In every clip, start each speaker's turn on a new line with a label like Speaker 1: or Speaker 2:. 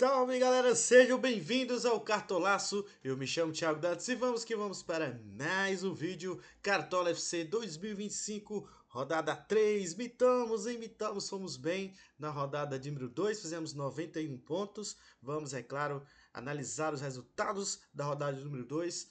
Speaker 1: Salve galera, sejam bem-vindos ao Cartolaço. Eu me chamo Thiago Dantas e vamos que vamos para mais um vídeo Cartola FC 2025, rodada 3. Imitamos, fomos bem na rodada de número 2, fizemos 91 pontos. Vamos, é claro, analisar os resultados da rodada de número 2,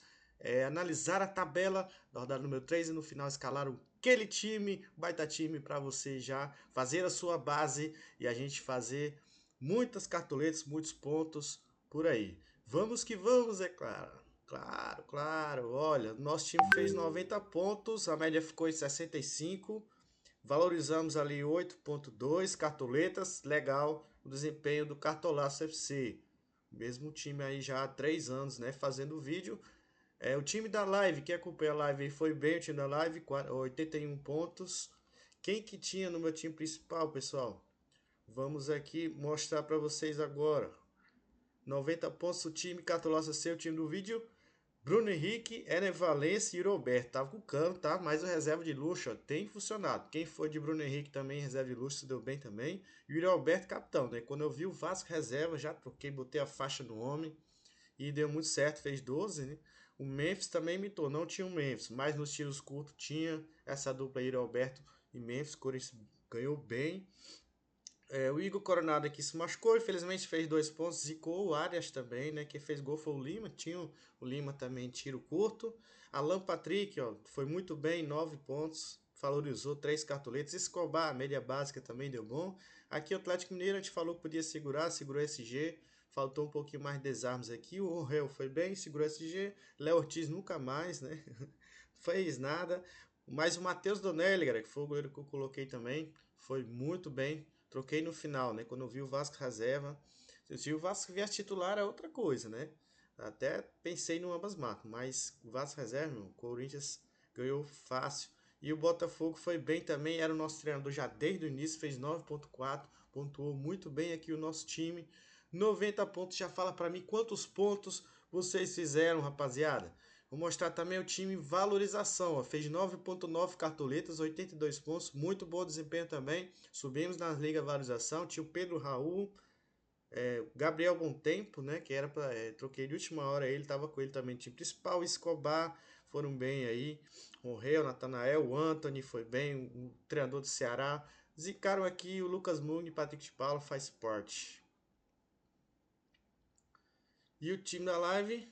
Speaker 1: analisar a tabela da rodada número 3 e no final escalar aquele time, baita time para você já fazer a sua base e a gente fazer muitas cartoletas, muitos pontos por aí. Vamos que vamos, é claro. Claro. Olha, nosso time fez 90 pontos, a média ficou em 65. Valorizamos ali 8.2 cartoletas. Legal o desempenho do Cartolaço FC. Mesmo time aí já há 3 anos, né, fazendo vídeo. O time da live, quem acompanha a live foi bem, o time da live, 81 pontos. Quem que tinha no meu time principal, pessoal? Vamos aqui mostrar para vocês agora. 90 pontos o time, Cartolaça seu time do vídeo. Bruno Henrique, Ener Valencia e Roberto. Tava com o cano, tá? Mas o reserva de luxo, ó, tem funcionado. Quem foi de Bruno Henrique também, reserva de luxo, se deu bem também. E o Roberto, capitão, né? Quando eu vi o Vasco reserva, já troquei, botei a faixa no homem. E deu muito certo, fez 12, né? O Memphis também imitou, não tinha o Memphis, mas nos tiros curtos tinha essa dupla aí, Roberto e Memphis. Corinthians ganhou bem. O Igor Coronado aqui se machucou, infelizmente fez 2 pontos, zicou o Arias também, né? Quem fez gol foi o Lima, tinha o Lima também tiro curto. Alan Patrick, ó, foi muito bem, 9 pontos, valorizou 3 cartoletas. Escobar, média básica também deu bom. Aqui o Atlético Mineiro a gente falou que podia segurar, segurou SG, faltou um pouquinho mais de desarmes aqui. O Orrel foi bem, segurou SG. Léo Ortiz nunca mais, né? Fez nada. Mas o Matheus Donelli, galera, que foi o goleiro que eu coloquei também, foi muito bem. Troquei no final, né? Quando eu vi o Vasco reserva. Se o Vasco viesse titular é outra coisa, né? Até pensei no ambas marcas, mas o Vasco reserva, o Corinthians ganhou fácil. E o Botafogo foi bem também, era o nosso treinador já desde o início, fez 9.4, pontuou muito bem aqui o nosso time. 90 pontos, já fala para mim quantos pontos vocês fizeram, rapaziada. Vou mostrar também o time valorização, ó. Fez 9.9 cartoletas, 82 pontos, muito bom desempenho também. Subimos na liga valorização, tinha o Pedro Raul, Gabriel Bom Tempo, né, que era para troquei de última hora, ele tava com ele também, time principal, Escobar, foram bem aí. O Réu, Natanael, o Anthony foi bem, o treinador do Ceará. Zicaram aqui o Lucas Mugni e Patrick de Paula, faz parte. E o time da live,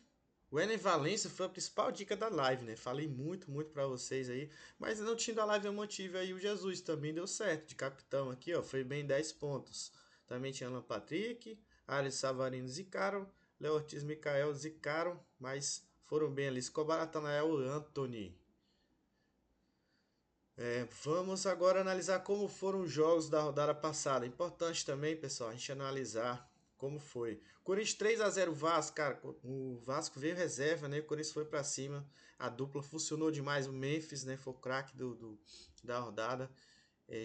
Speaker 1: o Ener Valencia foi a principal dica da live, né? Falei muito para vocês aí. Mas no time da live eu mantive aí o Jesus, também deu certo. De capitão aqui, ó, foi bem 10 pontos. Também tinha Alan Patrick, Ares Savarino zicaram, Léo Ortiz, Mikael zicaram, mas foram bem ali. Escobar, Natanael, Anthony. Vamos agora analisar como foram os jogos da rodada passada. Importante também, pessoal, a gente analisar como foi. Corinthians 3-0 Vasco, cara. O Vasco veio reserva, né? O Corinthians foi para cima. A dupla funcionou demais. O Memphis, né? Foi o craque da rodada.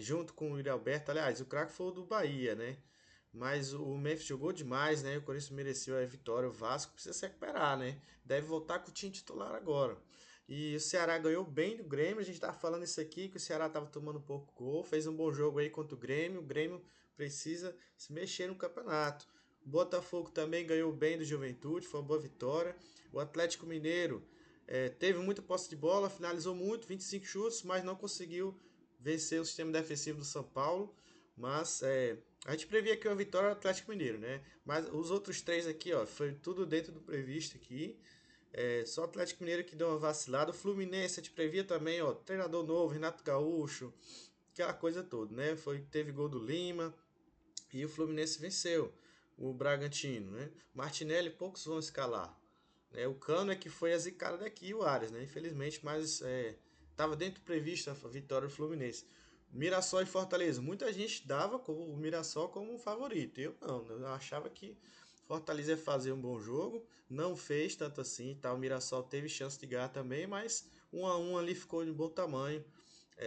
Speaker 1: Junto com o Yuri Alberto. Aliás, o craque foi o do Bahia, né? Mas o Memphis jogou demais, né? O Corinthians mereceu a vitória. O Vasco precisa se recuperar, né? Deve voltar com o time titular agora. E o Ceará ganhou bem do Grêmio. A gente tava falando isso aqui, que o Ceará tava tomando pouco gol. Fez um bom jogo aí contra o Grêmio. O Grêmio precisa se mexer no campeonato. O Botafogo também ganhou bem do Juventude. Foi uma boa vitória. O Atlético Mineiro teve muita posse de bola. Finalizou muito, 25 chutes, mas não conseguiu vencer o sistema defensivo do São Paulo. Mas a gente previa aqui uma vitória do Atlético Mineiro, né? Mas os outros três aqui, ó, foi tudo dentro do previsto aqui. Só o Atlético Mineiro que deu uma vacilada. O Fluminense, a gente previa também, ó, treinador novo, Renato Gaúcho, aquela coisa toda, né? Teve gol do Lima e o Fluminense venceu o Bragantino, né? Martinelli, poucos vão escalar. Né? O Cano é que foi a zicada daqui, o Arias, né? Infelizmente, mas estava dentro do previsto a vitória do Fluminense. Mirassol e Fortaleza. Muita gente dava o Mirassol como um favorito. Eu não, eu achava que Fortaleza ia fazer um bom jogo. Não fez tanto assim. Tá? O Mirassol teve chance de ganhar também, mas 1-1 ali ficou de bom tamanho.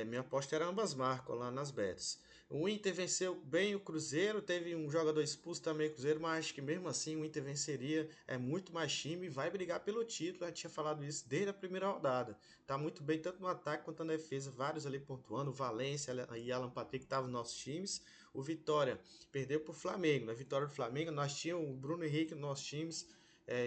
Speaker 1: Minha aposta era ambas marcas lá nas bets. O Inter venceu bem o Cruzeiro, teve um jogador expulso também, Cruzeiro, mas acho que mesmo assim o Inter venceria, é muito mais time e vai brigar pelo título, a gente tinha falado isso desde a primeira rodada. Tá muito bem tanto no ataque quanto na defesa, vários ali pontuando, Valência e Alan Patrick estavam nos nossos times. O Vitória perdeu para o Flamengo. Na vitória do Flamengo, nós tínhamos o Bruno Henrique nos nossos times,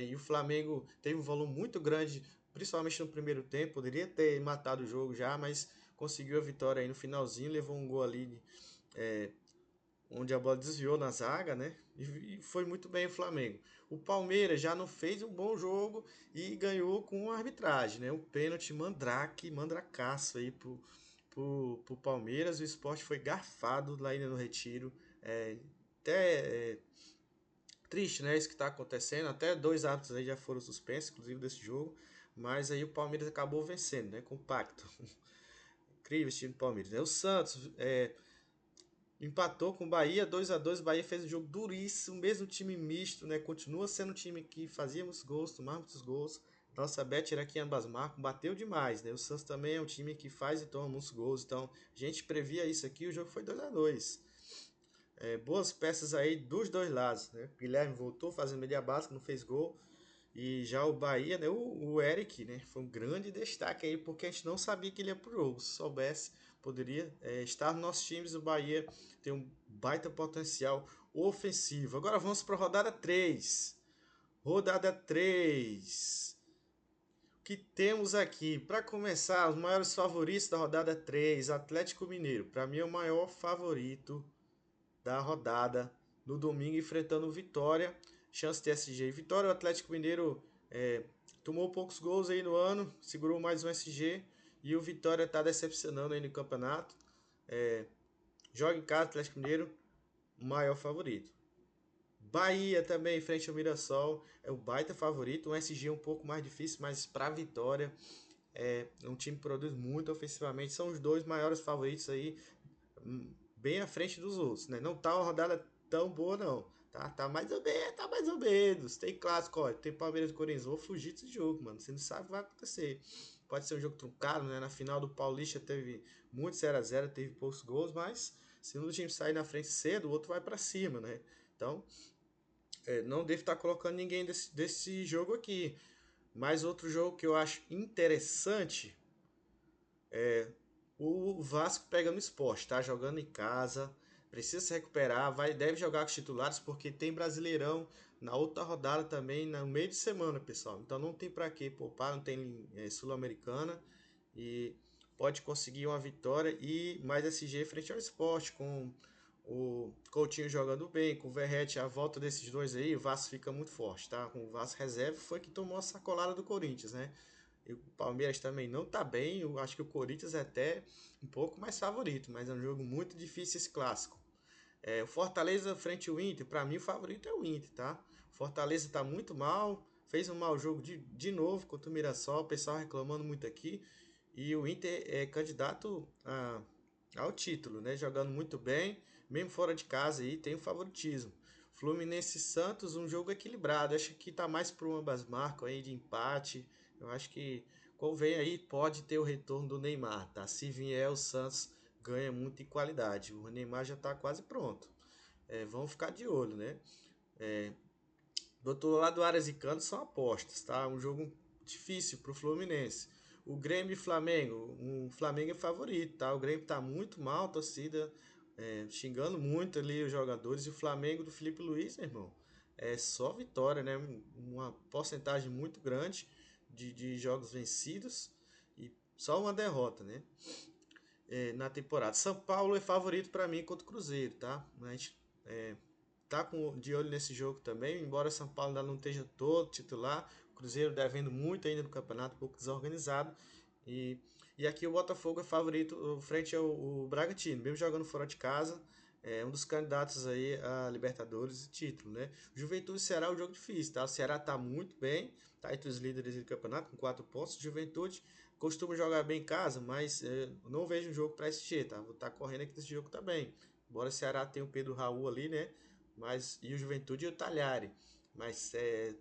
Speaker 1: e o Flamengo teve um volume muito grande, principalmente no primeiro tempo. Poderia ter matado o jogo já, mas conseguiu a vitória aí no finalzinho, levou um gol ali, é, onde a bola desviou na zaga, né? E foi muito bem o Flamengo. O Palmeiras já não fez um bom jogo e ganhou com a arbitragem, né? Um pênalti mandracaço aí pro Palmeiras. O Sport foi garfado lá ainda no Retiro. Até triste, né? Isso que está acontecendo. Até dois árbitros aí já foram suspensos, inclusive desse jogo. Mas aí o Palmeiras acabou vencendo, né? Compacto. Incrível esse time do Palmeiras, né? O Santos empatou com o Bahia 2-2. O Bahia fez um jogo duríssimo, mesmo time misto, né? Continua sendo um time que fazia muitos gols, tomava muitos gols. Nossa, Beth era aqui em Ambas Marcos, bateu demais, né? O Santos também é um time que faz e toma muitos gols. Então, a gente previa isso aqui, o jogo foi 2-2. Boas peças aí dos dois lados, né? Guilherme voltou fazendo media básica, não fez gol. E já o Bahia, né? O Eric, né? Foi um grande destaque aí, porque a gente não sabia que ele ia pro jogo. Se soubesse, poderia estar nos nossos times. O Bahia tem um baita potencial ofensivo. Agora vamos para a rodada 3. Rodada 3. O que temos aqui? Para começar, os maiores favoritos da rodada 3. Atlético Mineiro. Para mim é o maior favorito da rodada no domingo, enfrentando o Vitória. Chance de SG e Vitória. O Atlético Mineiro tomou poucos gols aí no ano, segurou mais um SG. E o Vitória está decepcionando aí no campeonato. Joga em casa, Atlético Mineiro, maior favorito. Bahia também, frente ao Mirassol, é o baita favorito. Um SG um pouco mais difícil, mas para a Vitória é um time que produz muito ofensivamente. São os dois maiores favoritos aí, bem à frente dos outros, né? Não tá uma rodada tão boa, não. Tá mais ou menos, tá mais ou menos. Tem clássico, ó, tem Palmeiras e Corinthians. Vou fugir desse jogo, mano. Você não sabe o que vai acontecer. Pode ser um jogo truncado, né? Na final do Paulista teve muito 0-0, teve poucos gols, mas se um time sair na frente cedo, o outro vai para cima, né? Então, não devo estar colocando ninguém desse jogo aqui. Mas outro jogo que eu acho interessante, o Vasco pega no Sport, tá jogando em casa, precisa se recuperar, deve jogar com os titulares porque tem Brasileirão na outra rodada também, no meio de semana, pessoal. Então não tem para que poupar, não tem Sul-Americana e pode conseguir uma vitória e mais SG frente ao Sport, com o Coutinho jogando bem, com o Verratti, a volta desses dois aí, o Vasco fica muito forte, tá? Com o Vasco reserva foi que tomou a sacolada do Corinthians, né? E o Palmeiras também não tá bem. Eu acho que o Corinthians é até um pouco mais favorito, mas é um jogo muito difícil esse clássico. O Fortaleza frente ao Inter, para mim o favorito é o Inter, tá? O Fortaleza tá muito mal, fez um mau jogo de novo contra o Mirassol, o pessoal reclamando muito aqui. E o Inter é candidato ao título, né? Jogando muito bem, mesmo fora de casa aí, tem o favoritismo. Fluminense e Santos, um jogo equilibrado. Acho que tá mais para um ambas marcas aí de empate. Eu acho que convém aí, pode ter o retorno do Neymar, tá? Se vier, o Santos ganha muito em qualidade. O Neymar já tá quase pronto. Vamos ficar de olho, né? Do outro lado, Aras e Cantos são apostas, tá? Um jogo difícil pro Fluminense. O Grêmio e Flamengo, o Flamengo é favorito, tá? O Grêmio tá muito mal, a torcida xingando muito ali os jogadores. E o Flamengo do Felipe Luiz, meu irmão, é só vitória, né? Uma porcentagem muito grande de jogos vencidos e só uma derrota, né? Na temporada. São Paulo é favorito para mim contra o Cruzeiro, tá? A gente tá de olho nesse jogo também, embora São Paulo ainda não esteja todo titular, o Cruzeiro devendo muito ainda no campeonato, um pouco desorganizado. E, e aqui o Botafogo é favorito frente ao Bragantino, mesmo jogando fora de casa, é um dos candidatos aí a Libertadores e título, né? Juventude e Ceará é um jogo difícil, tá? O Ceará tá muito bem, tá entre os líderes do campeonato com 4 pontos. Juventude costuma jogar bem em casa, mas não vejo um jogo para SG, tá? Vou estar correndo aqui desse jogo também. Embora o Ceará tenha o Pedro Raul ali, né? E o Juventude e o Talhari. Mas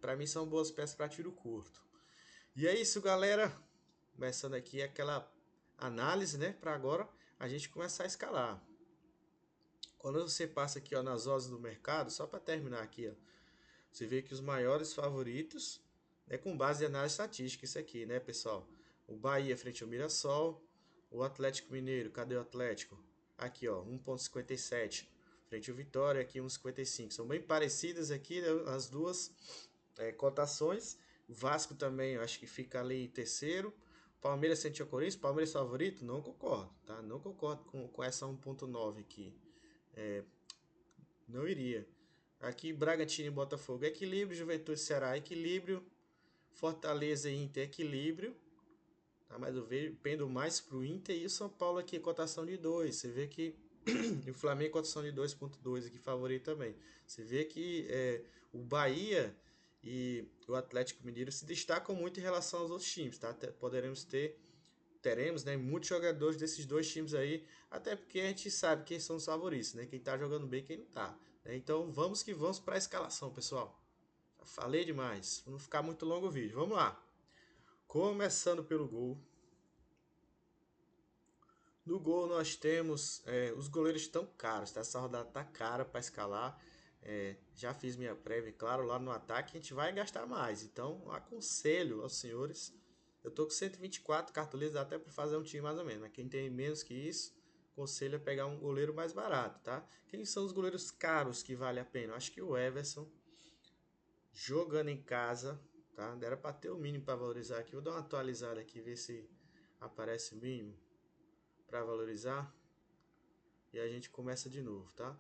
Speaker 1: para mim são boas peças para tiro curto. E é isso, galera. Começando aqui aquela análise, né? Para agora a gente começar a escalar. Quando você passa aqui ó, nas odds do mercado, só para terminar aqui, ó, você vê que os maiores favoritos, né, com base em análise estatística, isso aqui, né, pessoal? O Bahia frente ao Mirassol, o Atlético Mineiro, cadê o Atlético? Aqui, ó, 1,57. frente ao Vitória aqui 1,55. São bem parecidas aqui, né, as duas cotações. O Vasco também, eu acho que fica ali em terceiro. Palmeiras frente ao Corinthians, Palmeiras favorito? Não concordo, tá? Não concordo com essa 1,9 aqui. Não iria. Aqui, Bragantino e Botafogo, equilíbrio. Juventude e Ceará, equilíbrio. Fortaleza e Inter, equilíbrio. Tá? Mas eu pendo mais pro Inter. E o São Paulo aqui, cotação de 2. Você vê que o Flamengo, cotação de 2,2 aqui, favorito também. Você vê que o Bahia e o Atlético Mineiro se destacam muito em relação aos outros times, tá? Teremos, né, muitos jogadores desses dois times aí, até porque a gente sabe quem são os favoritos, né? Quem tá jogando bem e quem não tá. Né? Então vamos que vamos para a escalação, pessoal. Já falei demais, pra não ficar muito longo o vídeo. Vamos lá. Começando pelo gol. No gol nós temos os goleiros estão caros, tá? Essa rodada tá cara para escalar. Já fiz minha prévia, claro, lá no ataque a gente vai gastar mais. Então aconselho aos senhores. Eu tô com 124 cartolinas até para fazer um time mais ou menos. Mas quem tem menos que isso, aconselho a pegar um goleiro mais barato, tá? Quem são os goleiros caros que vale a pena? Eu acho que o Everson jogando em casa, tá? Era para ter o mínimo para valorizar aqui. Vou dar uma atualizada aqui, ver se aparece o mínimo para valorizar. E a gente começa de novo, tá?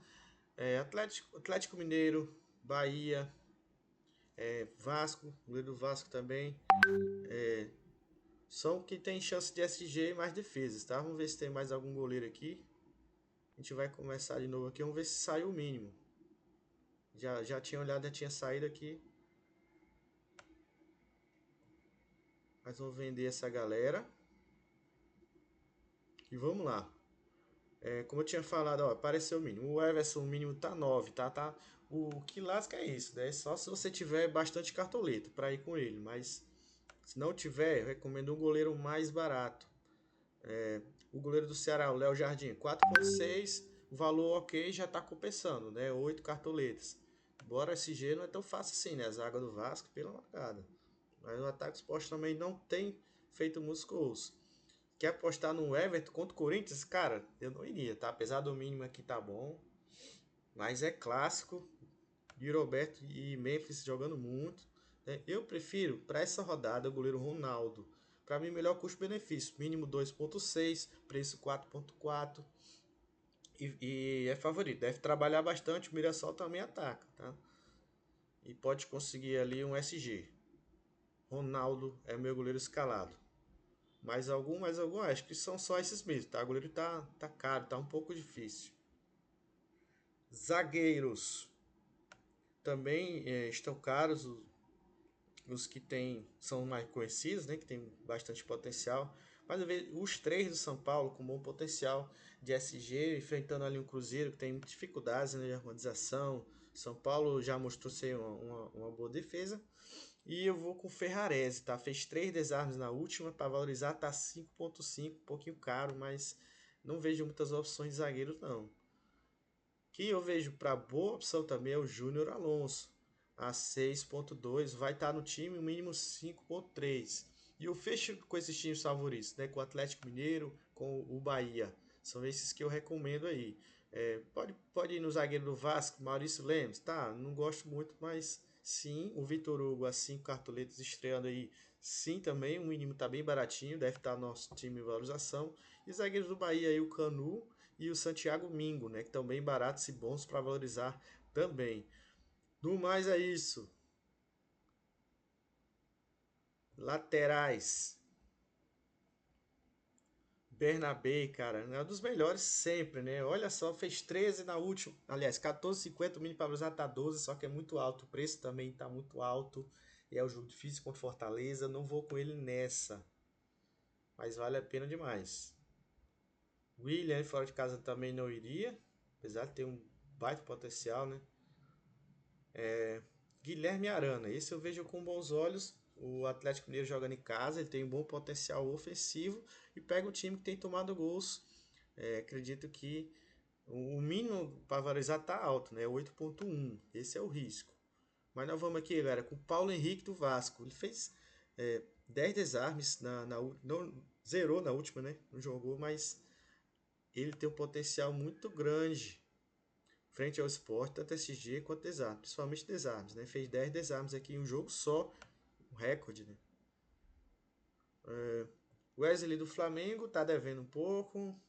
Speaker 1: Atlético Mineiro, Bahia, Vasco, goleiro do Vasco também. São que tem chance de SG e mais defesas, tá? Vamos ver se tem mais algum goleiro aqui. A gente vai começar de novo aqui, vamos ver se sai o mínimo. Já tinha olhado, já tinha saído aqui. Mas vamos vender essa galera. E vamos lá. Como eu tinha falado, ó, apareceu o mínimo. O Everson, o mínimo tá 9, tá? O que lasca é isso, né? Só se você tiver bastante cartoleta para ir com ele. Mas se não tiver, eu recomendo um goleiro mais barato. O goleiro do Ceará, o Léo Jardim, 4,6. O valor ok, já tá compensando, né? 8 cartoletas. Embora SG não é tão fácil assim, né? A zaga do Vasco, pela marcada. Mas o Ataque Esporte também não tem feito muitos gols. Quer apostar no Everton contra o Corinthians? Cara, eu não iria, tá? Apesar do mínimo aqui tá bom. Mas é clássico. De Roberto e Memphis jogando muito. Né? Eu prefiro, para essa rodada, o goleiro Ronaldo. Para mim, melhor custo-benefício. Mínimo 2,6, preço 4,4. E é favorito. Deve trabalhar bastante. O Mirassol também ataca, tá? E pode conseguir ali um SG. Ronaldo é meu goleiro escalado. Mais algum? Acho que são só esses mesmo, tá? O goleiro tá caro, tá um pouco difícil. Zagueiros. Também estão caros. Os que são mais conhecidos, né? Que tem bastante potencial. Mas eu vejo os três do São Paulo com bom potencial de SG, enfrentando ali um Cruzeiro que tem dificuldades, né, de organização. São Paulo já mostrou ser uma boa defesa. E eu vou com o Ferrarese, tá? Fez 3 desarmes na última, para valorizar tá 5,5, um pouquinho caro, mas não vejo muitas opções de zagueiros não. Que eu vejo para boa opção também é o Júnior Alonso, a 6,2, vai estar no time o mínimo 5,3. E eu fecho com esses times favoritos, né? Com o Atlético Mineiro, com o Bahia. São esses que eu recomendo aí. Pode ir no zagueiro do Vasco, Maurício Lemos, tá? Não gosto muito, mas sim, o Vitor Hugo, a 5 cartoletas estreando aí, sim também, o mínimo tá bem baratinho, deve estar no nosso time de valorização. E zagueiros do Bahia aí, o Canu e o Santiago Mingo, né, que estão bem baratos e bons para valorizar também. No mais é isso. Laterais. Bernabé, cara, é um dos melhores sempre, né? Olha só, fez 13 na última. Aliás, 14,50 o mini para usar tá 12, só que é muito alto. O preço também tá muito alto. E é um jogo difícil contra Fortaleza. Não vou com ele nessa. Mas vale a pena demais. William fora de casa também não iria. Apesar de ter um baita potencial, né? Guilherme Arana, esse eu vejo com bons olhos. O Atlético Mineiro jogando em casa, ele tem um bom potencial ofensivo e pega um time que tem tomado gols. Acredito que o mínimo para valorizar tá alto, né? 8,1. Esse é o risco. Mas nós vamos aqui, galera, com o Paulo Henrique do Vasco. Ele fez 10 desarmes, não, zerou na última, né? Não jogou, mas ele tem um potencial muito grande. frente ao Sport, tanto SG quanto desarmes, principalmente desarmes, né? Fez 10 desarmes aqui em um jogo só, um recorde, né? Wesley do Flamengo tá devendo um pouco.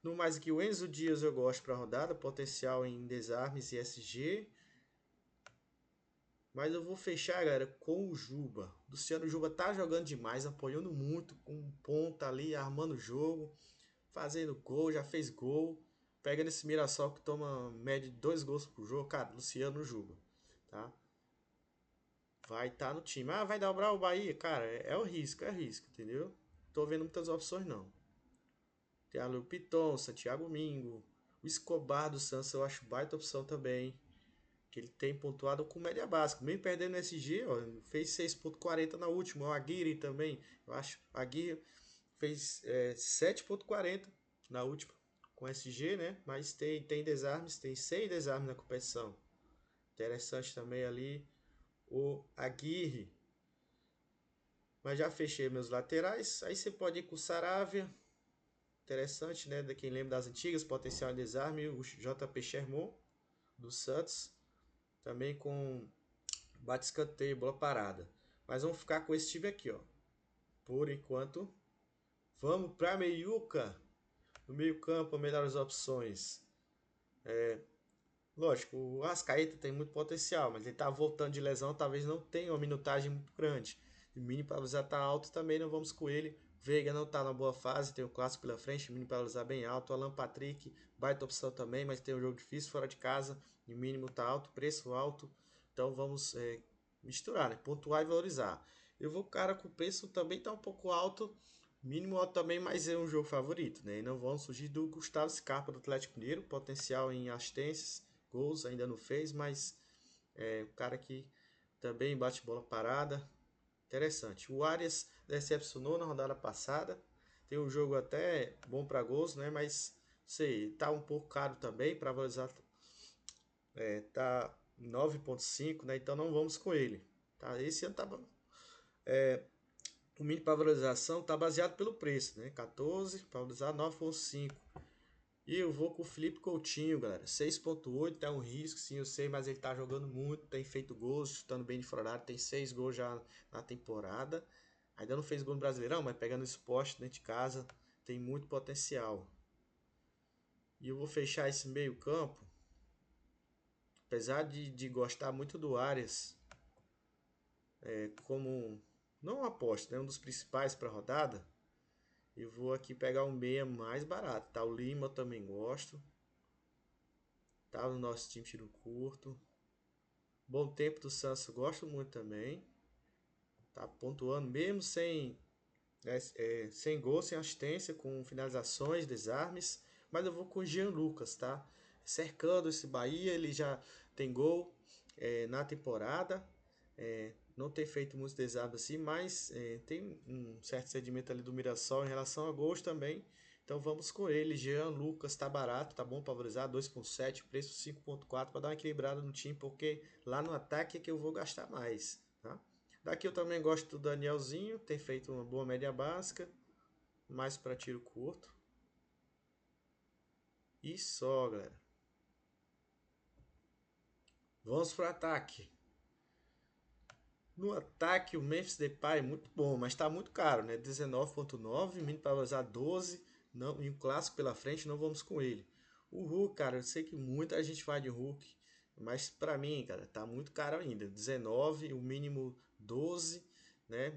Speaker 1: No mais que o Enzo Dias eu gosto para rodada, potencial em desarmes e SG. Mas eu vou fechar, galera, com o Juba. O Luciano Juba tá jogando demais, apoiando muito, com ponta ali, armando o jogo, fazendo gol, já fez gol. Pega esse Mirassol que toma média de 2 gols por jogo, cara, Luciano Juba, tá? Vai estar no time. Ah, vai dobrar o Bahia? Cara, é o risco, entendeu? Tô vendo muitas opções não. Thiago Piton, Santiago Mingo, o Escobar do Santos eu acho baita opção também. Que ele tem pontuado com média básica. Mesmo perdendo no SG, ó, fez 6,40 na última. O Aguirre também, eu acho. A Aguirre fez 7,40 na última com SG, né? Mas tem desarmes, tem 6 desarmes na competição. Interessante também ali o Aguirre. Mas já fechei meus laterais. Aí você pode ir com o Saravia. Interessante, né? De quem lembra das antigas, potencial em desarme. O JP Sherman do Santos. Também com bate escanteio, bola parada. Mas vamos ficar com esse time aqui, ó. Por enquanto, vamos para meiuca. No meio campo, melhores opções. Lógico, o Arrascaeta tem muito potencial, mas ele tá voltando de lesão, talvez não tenha uma minutagem muito grande. O mínimo para usar tá alto também, não vamos com ele. Veiga não tá na boa fase, tem o clássico pela frente, mínimo para usar bem alto. Alan Patrick, baita opção também, mas tem um jogo difícil fora de casa, e o mínimo tá alto, preço alto. Então vamos misturar, né? Pontuar e valorizar. Eu vou, cara, com o preço também tá um pouco alto, mínimo alto também, mas é um jogo favorito, né? E não vamos fugir do Gustavo Scarpa do Atlético Mineiro, potencial em assistências, gols ainda não fez, mas o cara que também bate bola parada, interessante. O Arias decepcionou na rodada passada, tem um jogo até bom para gols, né? Mas sei, tá um pouco caro também para valorizar, tá 9,5, né? Então não vamos com ele, tá? Esse ano tá o mínimo para valorização tá baseado pelo preço, né? 14 para valorizar 9,5. E eu vou com o Felipe Coutinho, galera. 6,8 é um risco, sim, eu sei, mas ele tá jogando muito, tem feito gols, chutando bem de fora da área, tem 6 gols já na temporada. Ainda não fez gol no Brasileirão, mas pegando esse poste dentro de casa, tem muito potencial. E eu vou fechar esse meio campo, apesar de gostar muito do Arias, como não aposto, né, um dos principais para a rodada. Eu vou aqui pegar um meia mais barato, tá? O Lima eu também gosto. Tá no nosso time tiro curto. Bom tempo do Santos, eu gosto muito também. Tá pontuando mesmo sem gol, sem assistência, com finalizações, desarmes. Mas eu vou com o Jean Lucas, tá? Cercando esse Bahia, ele já tem gol na temporada. Não tem feito muitos desarmes assim, mas tem um certo sedimento ali do Mirassol em relação a gols também. Então vamos com ele. Jean Lucas tá barato, tá bom para valorizar, 2,7, preço 5,4 para dar uma equilibrada no time, porque lá no ataque é que eu vou gastar mais, tá? Daqui eu também gosto do Danielzinho, tem feito uma boa média básica, mais para tiro curto. E só, galera. Vamos pro ataque. No ataque, o Memphis Depay é muito bom, mas está muito caro, né? 19,9, mínimo para usar 12, não, e um clássico pela frente, não vamos com ele. O Hulk, cara, eu sei que muita gente vai de Hulk, mas para mim, cara, tá muito caro ainda. 19, o mínimo 12, né?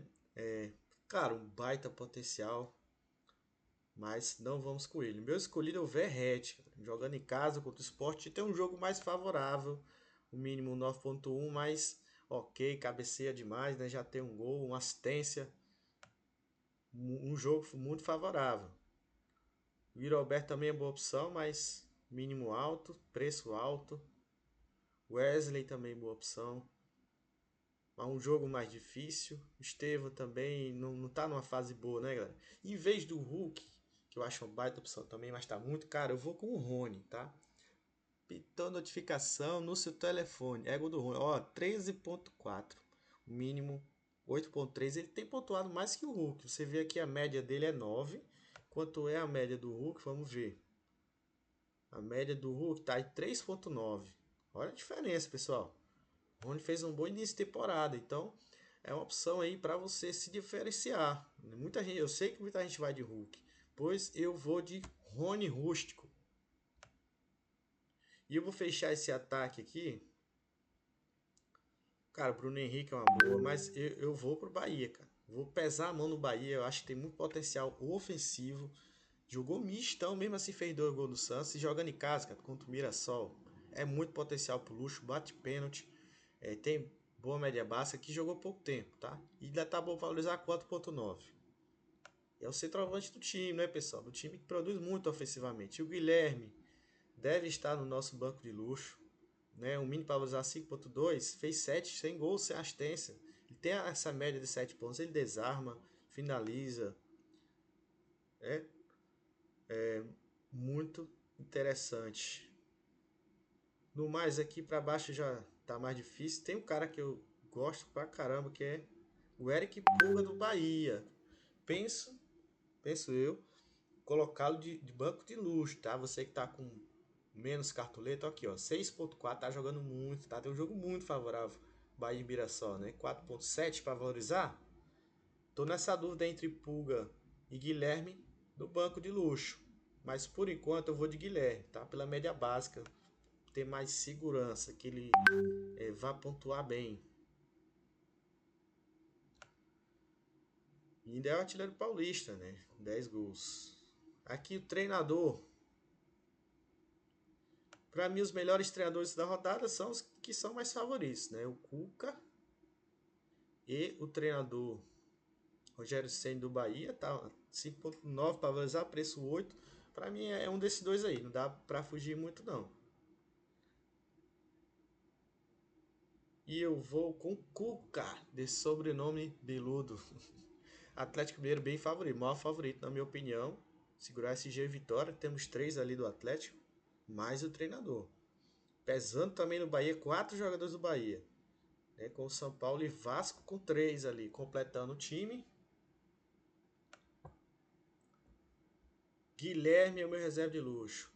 Speaker 1: Cara, um baita potencial, mas não vamos com ele. Meu escolhido é o Verratti, jogando em casa contra o Sport, tem um jogo mais favorável, o mínimo 9,1, mas ok, cabeceia demais, né? Já tem um gol, uma assistência, um jogo muito favorável. O Roberto também é boa opção, mas mínimo alto, preço alto. Wesley também é boa opção, mas um jogo mais difícil. O Estevão também não tá numa fase boa, né, galera? Em vez do Hulk, que eu acho uma baita opção também, mas tá muito caro, eu vou com o Rony, tá? Pitou notificação no seu telefone. Ego do Rony. Ó, 13,4. O mínimo 8,3. Ele tem pontuado mais que o Hulk. Você vê aqui a média dele é 9. Quanto é a média do Hulk? Vamos ver. A média do Hulk tá em 3.9. Olha a diferença, pessoal. O Rony fez um bom início de temporada, então é uma opção aí para você se diferenciar. Muita gente, eu sei que muita gente vai de Hulk, pois eu vou de Rony rústico. E eu vou fechar esse ataque aqui. Cara, o Bruno Henrique é uma boa, mas eu vou pro Bahia, cara. Vou pesar a mão no Bahia, eu acho que tem muito potencial ofensivo. Jogou mistão, mesmo assim fez 2 gols do Santos. E jogando em casa, cara, contra o Mirassol. É muito potencial pro Luxo, bate pênalti. Tem boa média baixa, que jogou pouco tempo, tá? E ainda tá bom valorizar 4.9. É o centroavante do time, né, pessoal? Do time que produz muito ofensivamente. E o Guilherme deve estar no nosso banco de luxo, né? O mínimo para usar 5.2, fez 7 sem gols, sem assistência. Ele tem essa média de 7 pontos, ele desarma, finaliza. É muito interessante. No mais, aqui para baixo já tá mais difícil. Tem um cara que eu gosto pra caramba, que é o Eric Pulga do Bahia. Penso, penso eu, colocá-lo de banco de luxo, tá? Você que tá com menos cartoleta, aqui ó, 6.4, tá jogando muito, tá? Tem um jogo muito favorável, Bahia e Mirassol, né? 4.7 para valorizar. Tô nessa dúvida entre Pulga e Guilherme no banco de luxo. Mas por enquanto eu vou de Guilherme, tá? Pela média básica, ter mais segurança, que ele vá pontuar bem. E ainda é o artilheiro paulista, né? 10 gols. Aqui o treinador. Para mim, os melhores treinadores da rodada são os que são mais favoritos, né? O Cuca e o treinador Rogério Ceni do Bahia, tá? 5.9 para valorizar, preço 8. Para mim é um desses dois aí, não dá para fugir muito não. E eu vou com Cuca, de sobrenome Beludo. Atlético Mineiro bem favorito, maior favorito na minha opinião. Segurar SG Vitória, temos 3 ali do Atlético, mais o treinador. Pesando também no Bahia, 4 jogadores do Bahia. Né, com o São Paulo e Vasco com 3 ali, completando o time. Guilherme é o meu reserva de luxo.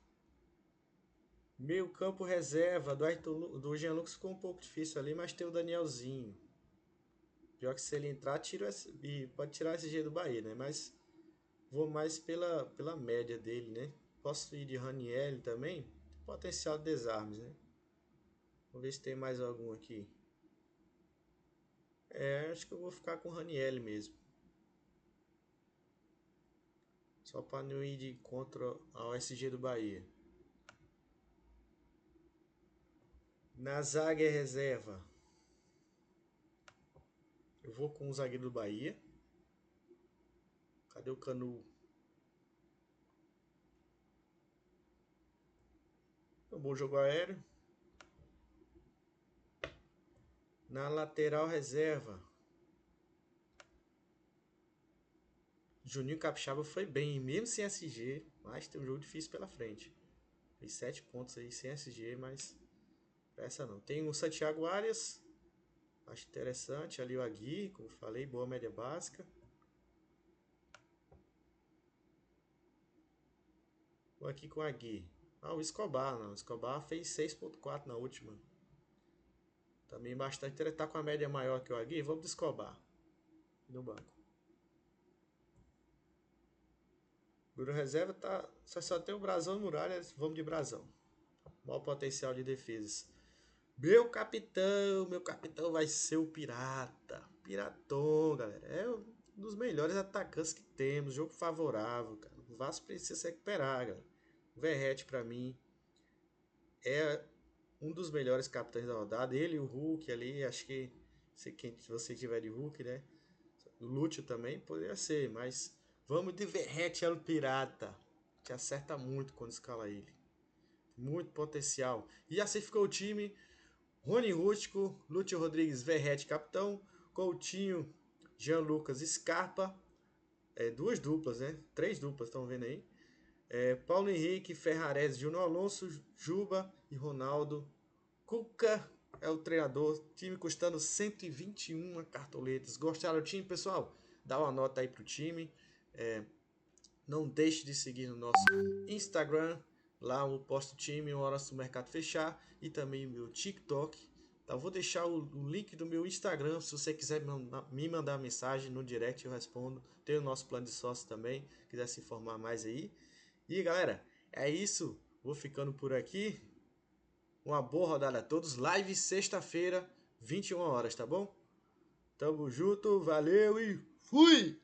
Speaker 1: Meio campo reserva do Jean Lucas ficou um pouco difícil ali, mas tem o Danielzinho. Pior que se ele entrar, e pode tirar esse G do Bahia, né? Mas vou mais pela média dele, né? Posso ir de Raniel também. Potencial de desarmes, né? Vamos ver se tem mais algum aqui. Acho que eu vou ficar com o Raniel mesmo. Só para não ir de contra ao SG do Bahia. Na zaga é reserva. Eu vou com o zagueiro do Bahia. Cadê o Canu? Um bom jogo aéreo. Na lateral reserva. Juninho Capixaba foi bem, mesmo sem SG, mas tem um jogo difícil pela frente. Fez 7 pontos aí sem SG, mas essa não. Tem o Santiago Arias, acho interessante. Ali o Agui, como falei, boa média básica. Vou aqui com o Agui. O Escobar, não. O Escobar fez 6.4 na última. Também bastante. Ele tá com a média maior que o Agui. Vamos de Escobar no banco. Bruno Reserva tá. Só tem o Brasão e Muralha. Vamos de Brasão. Maior potencial de defesas. Meu capitão vai ser o Pirata. Piratão, galera. É um dos melhores atacantes que temos. Jogo favorável, cara. O Vasco precisa se recuperar, galera. O Verratti, pra mim, é um dos melhores capitães da rodada. Ele e o Hulk ali, acho que se você tiver de Hulk, né? O Lúcio também poderia ser, mas vamos de Verratti ao Pirata. Que acerta muito quando escala ele. Muito potencial. E assim ficou o time. Rony Rústico, Lúcio Rodrigues, Verratti, capitão, Coutinho, Jean Lucas, Scarpa, 2 duplas, né? 3 duplas, estão vendo aí. Paulo Henrique, Ferrares, Júnior Alonso, Juba e Ronaldo. Cuca é o treinador, time custando 121 cartoletas. Gostaram do time, pessoal? Dá uma nota aí pro time. Não deixe de seguir no nosso Instagram, Lá eu posto time uma hora se o mercado fechar e também meu TikTok. Tá, vou deixar o link do meu Instagram, se você quiser me mandar mensagem no direct eu respondo. Tem o nosso plano de sócio também, quiser se informar mais aí. E galera, é isso. Vou ficando por aqui. Uma boa rodada a todos. Live sexta-feira, 21 horas, tá bom? Tamo junto, valeu e fui!